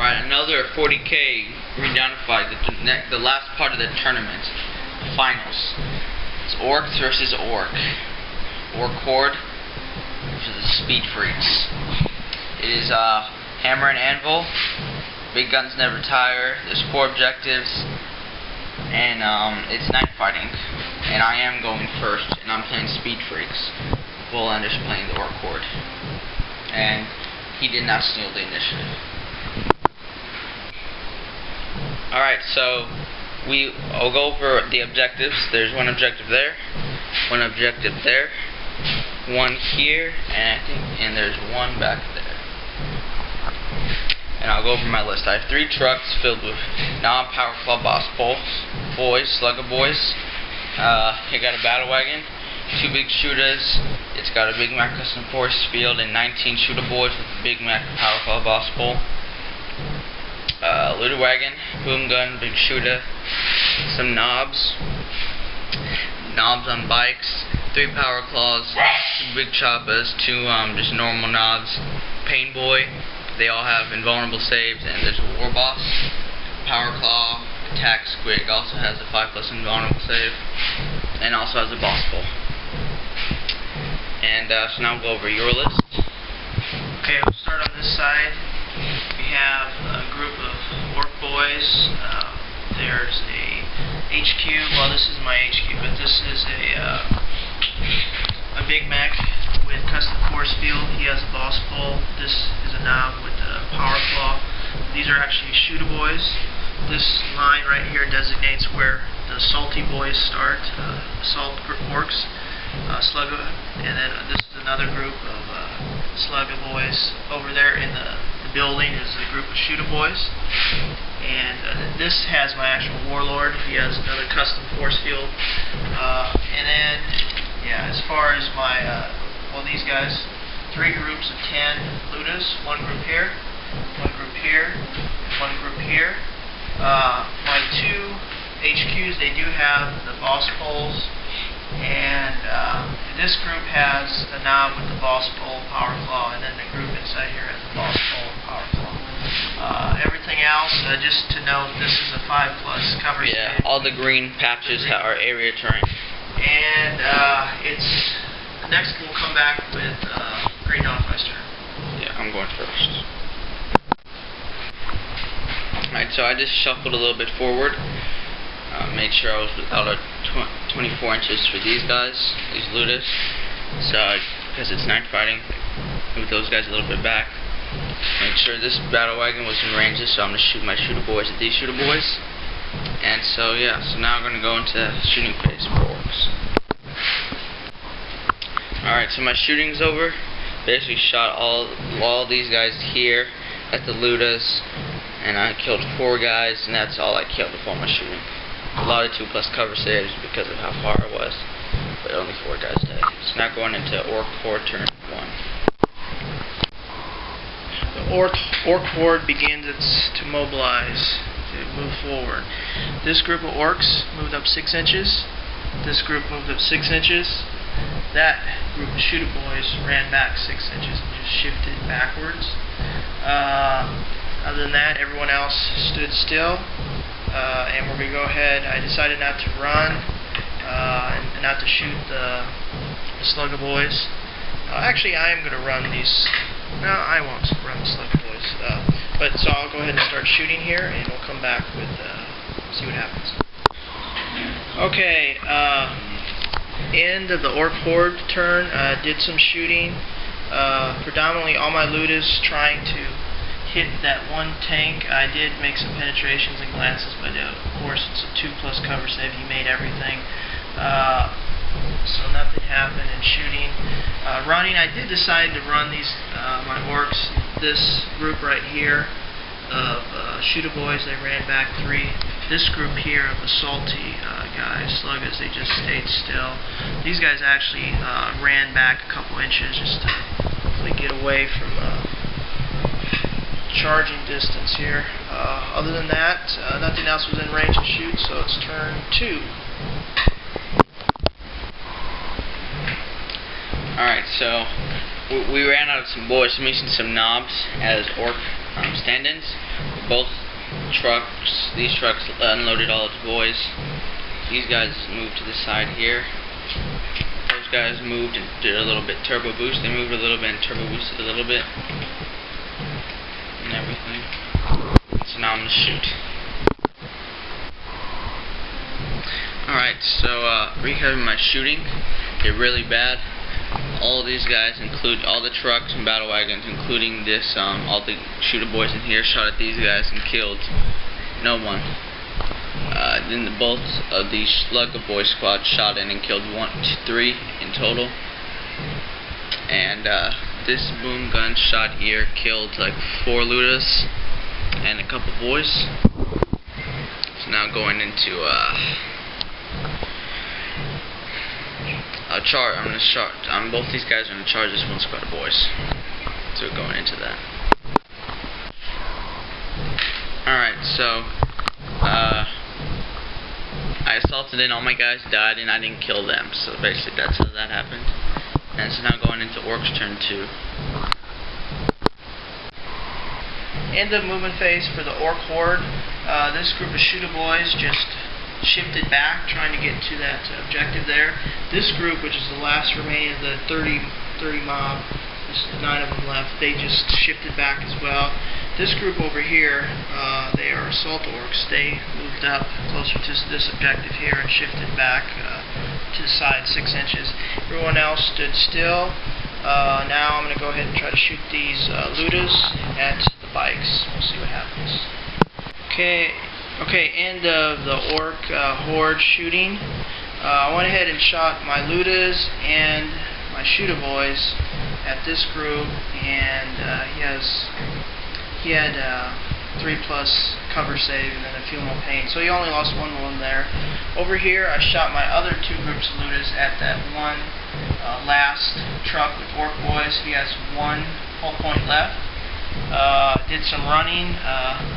Alright, another 40K Greendawnify, the last part of the tournament. Finals. It's Orks versus Ork. Ork Horde versus the Speed Freakz. It is hammer and anvil. Big guns never tire. There's 4 objectives. And it's night fighting. And I am going first, and I'm playing Speed Freakz. Willander's playing the Ork Horde. And he did not steal the initiative. Alright, so I'll go over the objectives. There's one objective there, one objective there, one here, and there's one back there. And I'll go over my list. I have 3 trucks filled with non-power club boss boys, slugger boys. I got a battle wagon, 2 big shooters. It's got a Big Mac custom force field and 19 shooter boys with a Big Mac power club boss bull. Looter wagon, boom gun, big shooter, some knobs on bikes, 3 power claws, 2 big choppers, 2 just normal knobs, pain boy. They all have invulnerable saves, and there's a war boss, power claw, attack squig, also has a 5+ invulnerable save, and also has a boss bull. And so now we'll go over your list. Okay, we'll start on this side. We have a group of Ork boys. There's a HQ. Well, this is my HQ, but this is a Big Mac with custom force field. He has a boss pole. This is a knob with a power claw. These are actually shooter boys. This line right here designates where the salty boys start. Assault orks, slugger, and then this is another group of slugger boys. Over there in the building is a group of shooter boys, and this has my actual warlord. He has another custom force field, and then yeah, as far as my these guys, 3 groups of 10 looters, 1 group here, 1 group here, 1 group here. My 2 HQs, they do have the boss poles, and this group has a knob with the boss pole, power claw, and then the group inside here has a boss pole and power claw. Everything else, just to note, this is a 5+ coverage. Yeah, all the green patches are area terrain. And next we'll come back with Greendawnify's turn. Yeah, I'm going first. Alright, so I just shuffled a little bit forward. Made sure I was out of 24 inches for these guys, these looters. So, because it's night fighting, move those guys a little bit back. Make sure this battle wagon was in ranges, so I'm going to shoot my shooter boys at these shooter boys. And so, yeah, so now I'm going to go into shooting phase for orks. Alright, so my shooting's over. Basically shot all these guys here at the looters, and I killed 4 guys, and that's all I killed before my shooting. A lot of 2+ cover saves because of how far I was, but only 4 guys died. So now going into Ork Horde turn 1. The Ork Horde begins to mobilize, to move forward. This group of orks moved up 6 inches. This group moved up 6 inches. That group of shooter boys ran back 6 inches and just shifted backwards. Other than that, everyone else stood still. And we're going to go ahead. I decided not to run and not to shoot the slugger boys. Actually, I am going to run these. No, I won't run the slugger boys. But so I'll go ahead and start shooting here, and we'll come back with see what happens. Okay. End of the Ork Horde turn. Did some shooting. Predominantly all my looters trying to hit that 1 tank. I did make some penetrations and glances, but of course it's a 2+ cover save. He made everything. So nothing happened in shooting. Running, I did decide to run these my orks. This group right here of shooter boys, they ran back 3. This group here of the salty guys, sluggers, they just stayed still. These guys actually ran back a couple inches just to hopefully get away from charging distance here. Other than that, nothing else was in range to shoot, so it's turn 2. Alright, so we ran out of some boys, missing some knobs as ork stand-ins. both trucks, these trucks unloaded all its boys. These guys moved to the side here. Those guys moved and did a little bit turbo boost. They moved a little bit and turbo boosted a little bit. And everything. So now I'm going to shoot. Alright, so recapping my shooting. Did really bad. All of these guys, include all the trucks and battle wagons, including this, all the shooter boys in here, shot at these guys and killed no one. Then both of the Slugger Boy squad shot in and killed 3 in total. And this boom gun shot here killed like 4 looters and a couple boys. So now going into both these guys are gonna charge this one squad of boys. So going into that. Alright, so I assaulted in, all my guys died, and I didn't kill them. So basically that's how that happened. And so now going into Ork's turn 2. End of movement phase for the Ork Horde. This group of shooter boys just shifted back, trying to get to that objective there. This group, which is the last remaining of the 30 mob, there's 9 of them left, they just shifted back as well. This group over here, they are assault orcs. They moved up closer to this objective here and shifted back to the side 6 inches. Everyone else stood still. Now I'm going to go ahead and try to shoot these looters at the bikes. We'll see what happens. Okay, end of the Ork Horde shooting. I went ahead and shot my looters and my shooter boys at this group, and he had 3+ cover save and then a few more pain, so he only lost 1 wound there. Over here I shot my other 2 groups of looters at that one last truck with Ork boys. He has 1 hull point left. Did some running.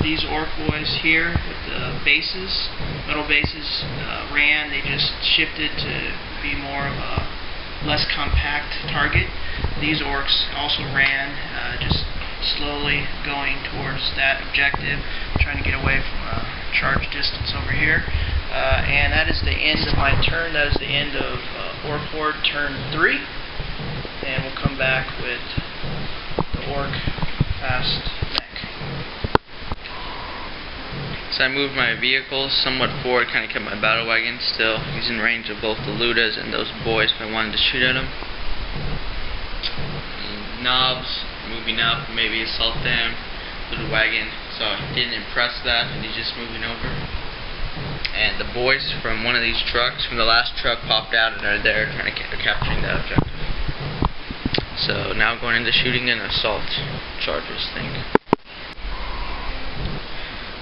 These Ork boys here with the bases, metal bases, ran. They just shifted to be more of a less compact target. These orcs also ran, just slowly going towards that objective, trying to get away from charge distance over here. And that is the end of my turn. That is the end of Ork Horde turn 3. And we'll come back with the Ork fast mech. So I moved my vehicles somewhat forward, kind of kept my battle wagon still. He's in range of both the looters and those boys if I wanted to shoot at them. Knobs moving up, maybe assault them. Looter wagon, so I didn't impress that, and he's just moving over. And the boys from one of these trucks, from the last truck, popped out and are there trying to capturing that objective. So now going into shooting an assault chargers thing.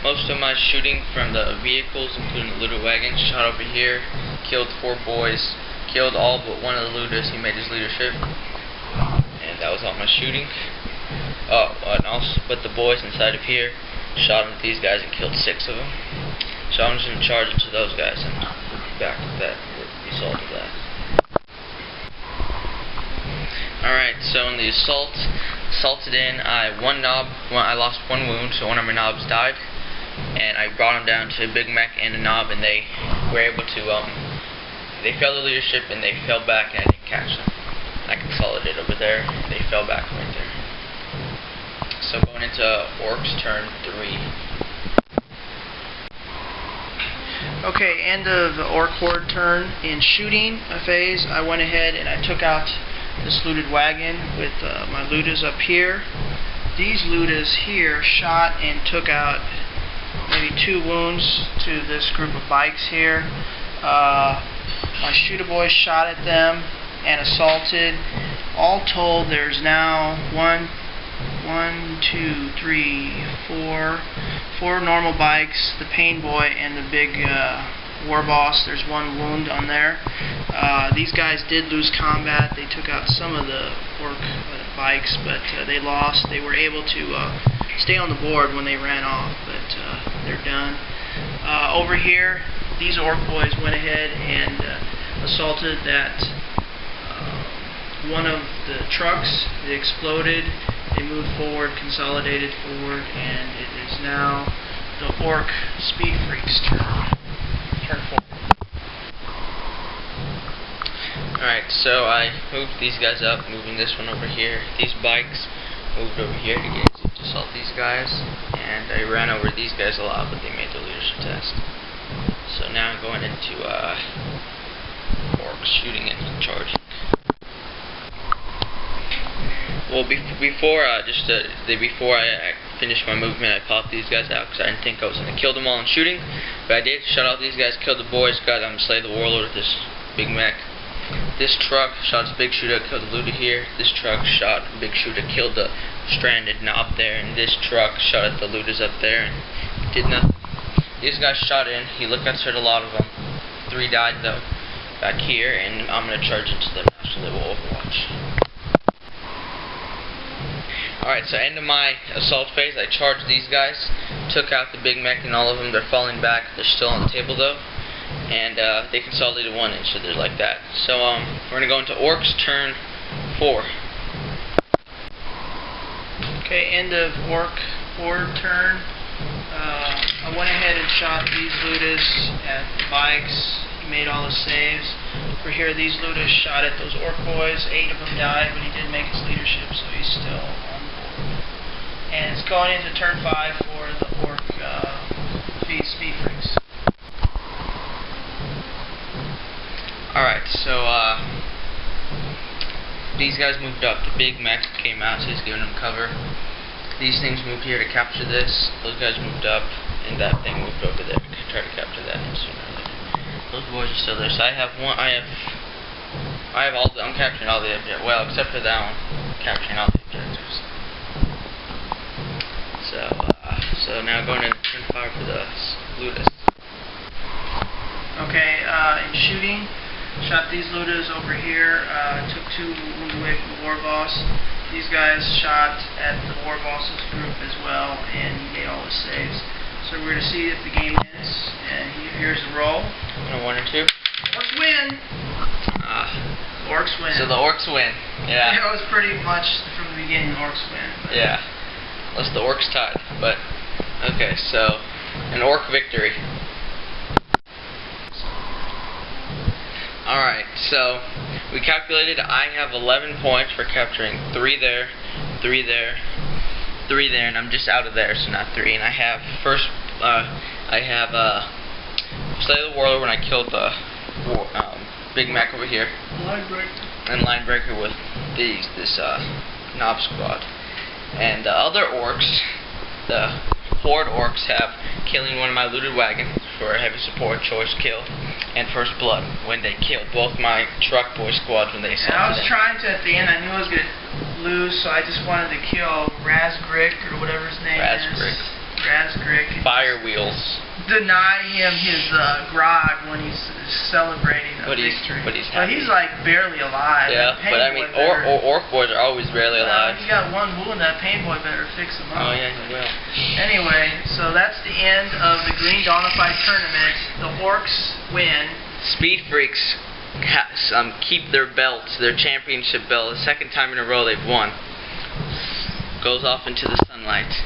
Most of my shooting from the vehicles, including the looter wagon, shot over here, killed 4 boys, killed all but one of the looters. He made his leadership, and that was all my shooting. Oh, and also, but the boys inside of here shot at these guys and killed 6 of them. So I'm just going to charge into those guys and back to that result of that. Alright, so in the assaulted in, I lost 1 wound, so 1 of my knobs died. And I brought them down to a big mech and a knob, and they were able to, they failed the leadership and they fell back, and I didn't catch them. I consolidated over there, and they fell back right there. So going into Ork's turn 3. Okay, end of the Ork Horde turn. In shooting phase, I went ahead and I took out this looted wagon with my looters up here. These looters here shot and took out maybe 2 wounds to this group of bikes here. My shooter boys shot at them and assaulted. All told, there's now 4 normal bikes, the pain boy and the big war boss. There's 1 wound on there. These guys did lose combat. They took out some of the Ork bikes, but they lost. They were able to stay on the board when they ran off, but they're done. Over here, these Ork boys went ahead and assaulted that one of the trucks. It exploded. They moved forward, consolidated forward, and it is now the Ork Speed Freak's turn 4. Alright, so I moved these guys up, moving this one over here. These bikes moved over here to get to assault these guys, and I ran over these guys a lot, but they made the leadership test. So now I'm going into Orks shooting and charging. Well, before I finished my movement, I popped these guys out because I didn't think I was going to kill them all in shooting, but I did. Shot out these guys, killed the boys, got them, slayed the warlord with this big mech. This truck shot its big shooter, killed the looter here. This truck shot a big shooter, killed the stranded knob there, and this truck shot at the looters up there and did nothing. These guys shot in. He looked at a lot of them. 3 died though back here, and I'm gonna charge into them now so they will overwatch. Alright, so end of my assault phase, I charged these guys, took out the big mech and all of them. They're falling back. They're still on the table though. And they consolidated 1 inch, so they're like that. So we're gonna go into Ork's turn 4. Okay, end of Ork Horde turn. I went ahead and shot these looters at the bikes. He made all the saves. For here, these looters shot at those Ork boys. 8 of them died, but he did make his leadership, so he's still on board. And it's going into turn 5 for the Ork Speed Freakz. Alright, so these guys moved up. The big mech came out, so he's giving them cover. These things moved here to capture this. Those guys moved up, and that thing moved over there to try to capture that sooner or later. Those boys are still there. So I have all the, I'm capturing all the objectives. Well, except for that one, I'm capturing all the objectives. So now going to turn 5 for the looters. Okay, in shooting, shot these looters over here. Took 2 wounds away from the war boss. These guys shot at the war boss's group as well, and he made all his saves. So we're going to see if the game ends, and here's the roll. 1 or 2. Orks win! Orks win. So the Orks win. Yeah. It was pretty much from the beginning Orks win. Yeah. Unless the Orks tied. But, okay, so an Ork victory. Alright, so we calculated I have 11 points for capturing 3 there, 3 there, 3 there, and I'm just out of there, so not 3. And I have Slay the Warlord when I killed the big mech over here. And line breaker with this knob squad. And the other orcs, the Horde orcs, have killing one of my looted wagons for a heavy support choice kill, and first blood when they killed both my truck boy squads when they assaulted. And I was trying to at the end. I knew I was gonna lose, so I just wanted to kill Razgrick or whatever his name is. Razgrick. Fire wheels. Deny him his grog when he's celebrating a victory. But he's like barely alive. Yeah, but I mean, orc boys are always barely alive. He got 1 wound. That pain boy better fix him up. Oh yeah, he will. Anyway, so that's the end of the Greendawnify tournament. The Orks win. Speed Freakz keep their belts, their championship belt. The 2nd time in a row they've won. Goes off into the sunlight.